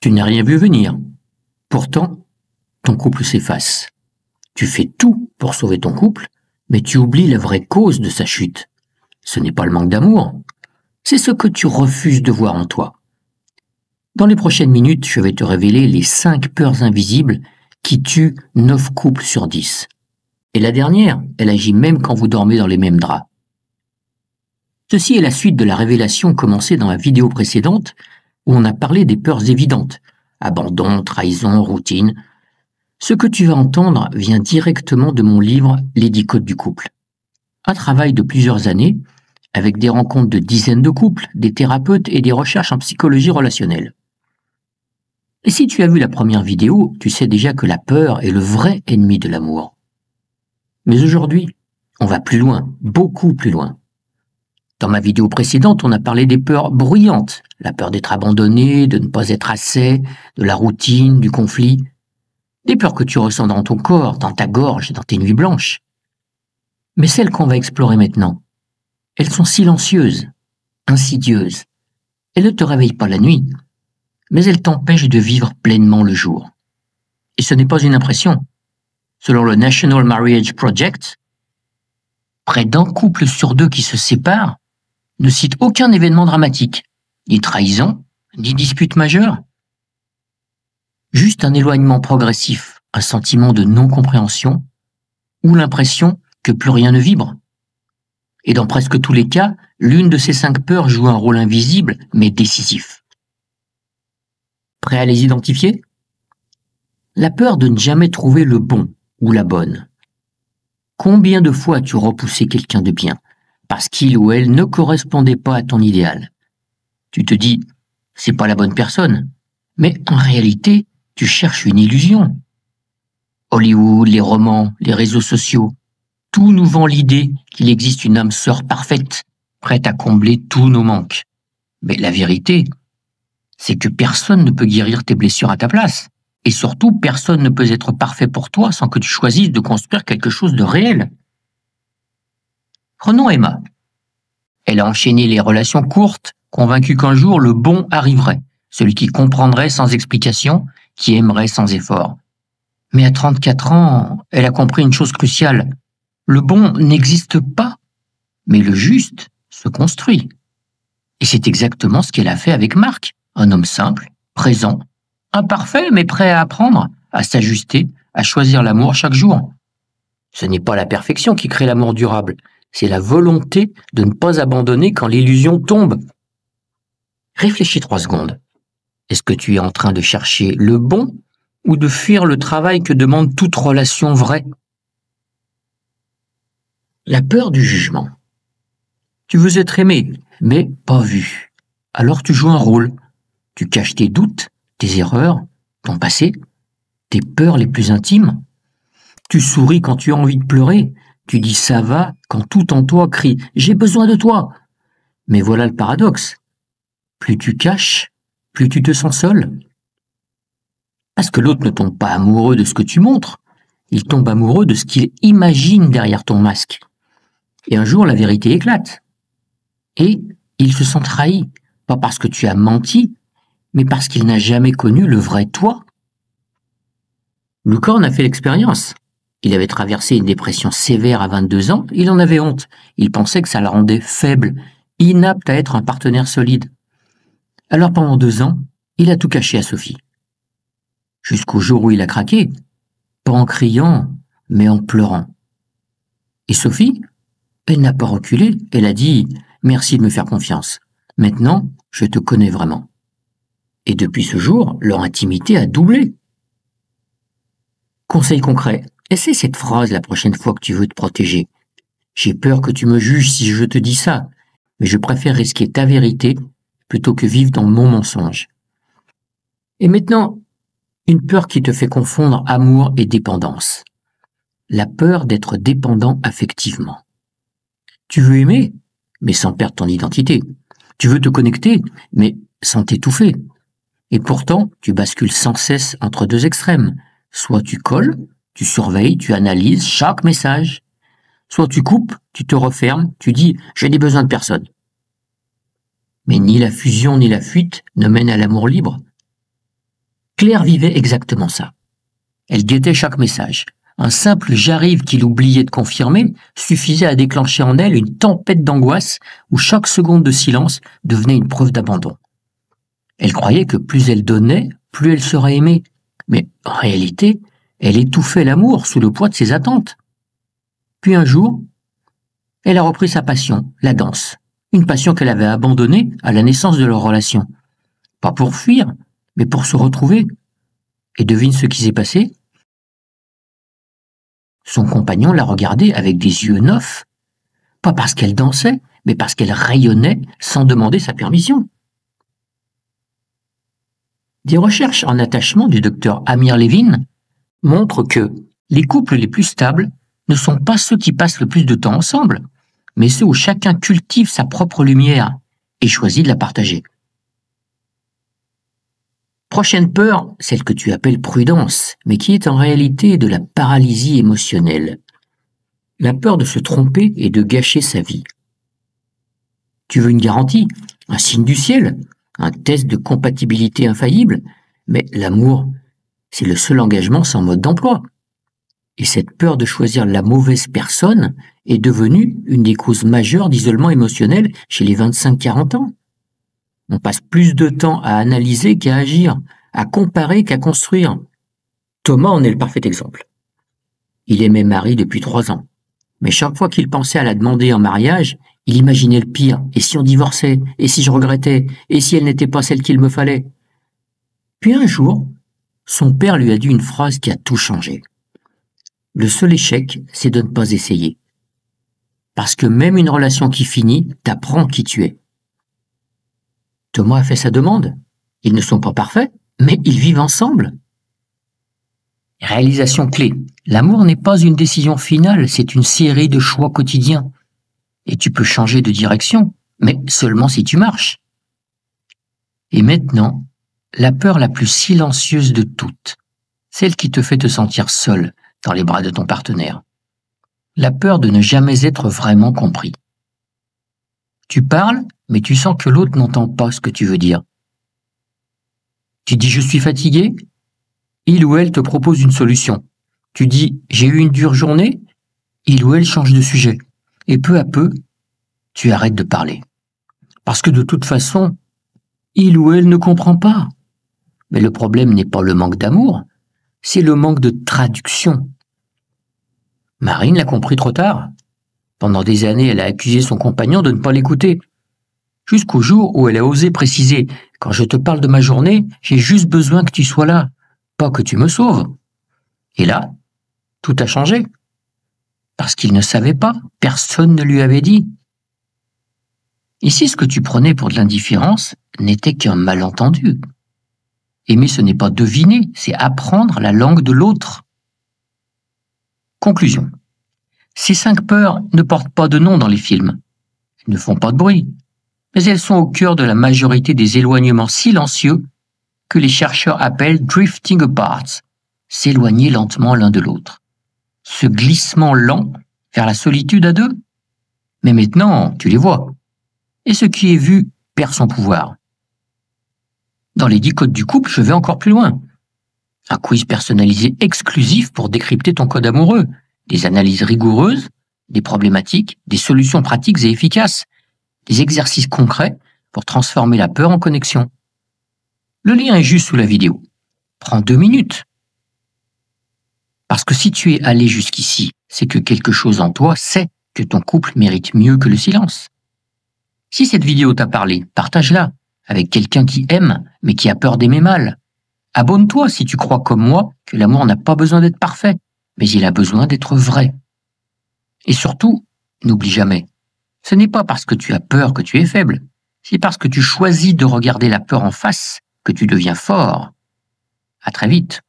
Tu n'as rien vu venir. Pourtant, ton couple s'efface. Tu fais tout pour sauver ton couple, mais tu oublies la vraie cause de sa chute. Ce n'est pas le manque d'amour, c'est ce que tu refuses de voir en toi. Dans les prochaines minutes, je vais te révéler les 5 peurs invisibles qui tuent 9 couples sur 10. Et la dernière, elle agit même quand vous dormez dans les mêmes draps. Ceci est la suite de la révélation commencée dans la vidéo précédente où on a parlé des peurs évidentes, abandon, trahison, routine. Ce que tu vas entendre vient directement de mon livre « Les 10 codes du couple ». Un travail de plusieurs années, avec des rencontres de dizaines de couples, des thérapeutes et des recherches en psychologie relationnelle. Et si tu as vu la première vidéo, tu sais déjà que la peur est le vrai ennemi de l'amour. Mais aujourd'hui, on va plus loin, beaucoup plus loin. Dans ma vidéo précédente, on a parlé des peurs bruyantes, la peur d'être abandonné, de ne pas être assez, de la routine, du conflit. Des peurs que tu ressens dans ton corps, dans ta gorge, dans tes nuits blanches. Mais celles qu'on va explorer maintenant, elles sont silencieuses, insidieuses. Elles ne te réveillent pas la nuit, mais elles t'empêchent de vivre pleinement le jour. Et ce n'est pas une impression. Selon le National Marriage Project, près d'un couple sur 2 qui se sépare ne cite aucun événement dramatique, ni trahison, ni dispute majeure. Juste un éloignement progressif, un sentiment de non-compréhension ou l'impression que plus rien ne vibre. Et dans presque tous les cas, l'une de ces 5 peurs joue un rôle invisible mais décisif. Prêt à les identifier? La peur de ne jamais trouver le bon ou la bonne. Combien de fois as-tu repoussé quelqu'un de bien parce qu'il ou elle ne correspondait pas à ton idéal? Tu te dis, c'est pas la bonne personne, mais en réalité, tu cherches une illusion. Hollywood, les romans, les réseaux sociaux, tout nous vend l'idée qu'il existe une âme sœur parfaite, prête à combler tous nos manques. Mais la vérité, c'est que personne ne peut guérir tes blessures à ta place. Et surtout, personne ne peut être parfait pour toi sans que tu choisisses de construire quelque chose de réel. Prenons Emma. Elle a enchaîné les relations courtes, convaincue qu'un jour le bon arriverait, celui qui comprendrait sans explication, qui aimerait sans effort. Mais à 34 ans, elle a compris une chose cruciale. Le bon n'existe pas, mais le juste se construit. Et c'est exactement ce qu'elle a fait avec Marc, un homme simple, présent, imparfait mais prêt à apprendre, à s'ajuster, à choisir l'amour chaque jour. Ce n'est pas la perfection qui crée l'amour durable, c'est la volonté de ne pas abandonner quand l'illusion tombe. Réfléchis 3 secondes. Est-ce que tu es en train de chercher le bon ou de fuir le travail que demande toute relation vraie? La peur du jugement. Tu veux être aimé, mais pas vu. Alors tu joues un rôle. Tu caches tes doutes, tes erreurs, ton passé, tes peurs les plus intimes. Tu souris quand tu as envie de pleurer. Tu dis ça va quand tout en toi crie « j'ai besoin de toi ». Mais voilà le paradoxe. Plus tu caches, plus tu te sens seul. Parce que l'autre ne tombe pas amoureux de ce que tu montres. Il tombe amoureux de ce qu'il imagine derrière ton masque. Et un jour, la vérité éclate. Et il se sent trahi, pas parce que tu as menti, mais parce qu'il n'a jamais connu le vrai toi. Lucas en a fait l'expérience. Il avait traversé une dépression sévère à 22 ans, il en avait honte. Il pensait que ça le rendait faible, inapte à être un partenaire solide. Alors pendant 2 ans, il a tout caché à Sophie. Jusqu'au jour où il a craqué, pas en criant, mais en pleurant. Et Sophie, elle n'a pas reculé, elle a dit « Merci de me faire confiance. Maintenant, je te connais vraiment. » Et depuis ce jour, leur intimité a doublé. Conseil concret, essaie cette phrase la prochaine fois que tu veux te protéger. J'ai peur que tu me juges si je te dis ça, mais je préfère risquer ta vérité plutôt que vivre dans mon mensonge. Et maintenant, une peur qui te fait confondre amour et dépendance. La peur d'être dépendant affectivement. Tu veux aimer, mais sans perdre ton identité. Tu veux te connecter, mais sans t'étouffer. Et pourtant, tu bascules sans cesse entre 2 extrêmes. Soit tu colles, tu surveilles, tu analyses chaque message. Soit tu coupes, tu te refermes, tu dis « je n'ai besoin de personne ». Mais ni la fusion ni la fuite ne mènent à l'amour libre. Claire vivait exactement ça. Elle guettait chaque message. Un simple « j'arrive » qu'il oubliait de confirmer suffisait à déclencher en elle une tempête d'angoisse où chaque seconde de silence devenait une preuve d'abandon. Elle croyait que plus elle donnait, plus elle serait aimée. Mais en réalité, elle étouffait l'amour sous le poids de ses attentes. Puis un jour, elle a repris sa passion, la danse. Une passion qu'elle avait abandonnée à la naissance de leur relation. Pas pour fuir, mais pour se retrouver. Et devine ce qui s'est passé ? Son compagnon l'a regardée avec des yeux neufs. Pas parce qu'elle dansait, mais parce qu'elle rayonnait sans demander sa permission. Des recherches en attachement du docteur Amir Levin montrent que les couples les plus stables ne sont pas ceux qui passent le plus de temps ensemble, mais ceux où chacun cultive sa propre lumière et choisit de la partager. Prochaine peur, celle que tu appelles prudence, mais qui est en réalité de la paralysie émotionnelle. La peur de se tromper et de gâcher sa vie. Tu veux une garantie, un signe du ciel, un test de compatibilité infaillible, mais l'amour, c'est le seul engagement sans mode d'emploi. Et cette peur de choisir la mauvaise personne est devenue une des causes majeures d'isolement émotionnel chez les 25-40 ans. On passe plus de temps à analyser qu'à agir, à comparer qu'à construire. Thomas en est le parfait exemple. Il aimait Marie depuis 3 ans, mais chaque fois qu'il pensait à la demander en mariage, il imaginait le pire. Et si on divorçait? Et si je regrettais? Et si elle n'était pas celle qu'il me fallait? Puis un jour, son père lui a dit une phrase qui a tout changé. Le seul échec, c'est de ne pas essayer. Parce que même une relation qui finit t'apprend qui tu es. Thomas a fait sa demande. Ils ne sont pas parfaits, mais ils vivent ensemble. Réalisation clé. L'amour n'est pas une décision finale, c'est une série de choix quotidiens. Et tu peux changer de direction, mais seulement si tu marches. Et maintenant, la peur la plus silencieuse de toutes, celle qui te fait te sentir seul dans les bras de ton partenaire. La peur de ne jamais être vraiment compris. Tu parles, mais tu sens que l'autre n'entend pas ce que tu veux dire. Tu dis « je suis fatigué », il ou elle te propose une solution. Tu dis « j'ai eu une dure journée », il ou elle change de sujet. Et peu à peu, tu arrêtes de parler. Parce que de toute façon, il ou elle ne comprend pas. Mais le problème n'est pas le manque d'amour, c'est le manque de traduction. Marine l'a compris trop tard. Pendant des années, elle a accusé son compagnon de ne pas l'écouter. Jusqu'au jour où elle a osé préciser « Quand je te parle de ma journée, j'ai juste besoin que tu sois là, pas que tu me sauves. » Et là, tout a changé. Parce qu'il ne savait pas, personne ne lui avait dit. Ici, ce que tu prenais pour de l'indifférence n'était qu'un malentendu. Aimer, ce n'est pas deviner, c'est apprendre la langue de l'autre. Conclusion. Ces 5 peurs ne portent pas de nom dans les films. Elles ne font pas de bruit. Mais elles sont au cœur de la majorité des éloignements silencieux que les chercheurs appellent « drifting apart », s'éloigner lentement l'un de l'autre. Ce glissement lent vers la solitude à deux. Mais maintenant, tu les vois. Et ce qui est vu perd son pouvoir. Dans les 10 codes du couple, je vais encore plus loin. Un quiz personnalisé exclusif pour décrypter ton code amoureux. Des analyses rigoureuses, des problématiques, des solutions pratiques et efficaces. Des exercices concrets pour transformer la peur en connexion. Le lien est juste sous la vidéo. Prends 2 minutes. Parce que si tu es allé jusqu'ici, c'est que quelque chose en toi sait que ton couple mérite mieux que le silence. Si cette vidéo t'a parlé, partage-la avec quelqu'un qui aime, mais qui a peur d'aimer mal. Abonne-toi si tu crois comme moi que l'amour n'a pas besoin d'être parfait, mais il a besoin d'être vrai. Et surtout, n'oublie jamais, ce n'est pas parce que tu as peur que tu es faible, c'est parce que tu choisis de regarder la peur en face que tu deviens fort. À très vite.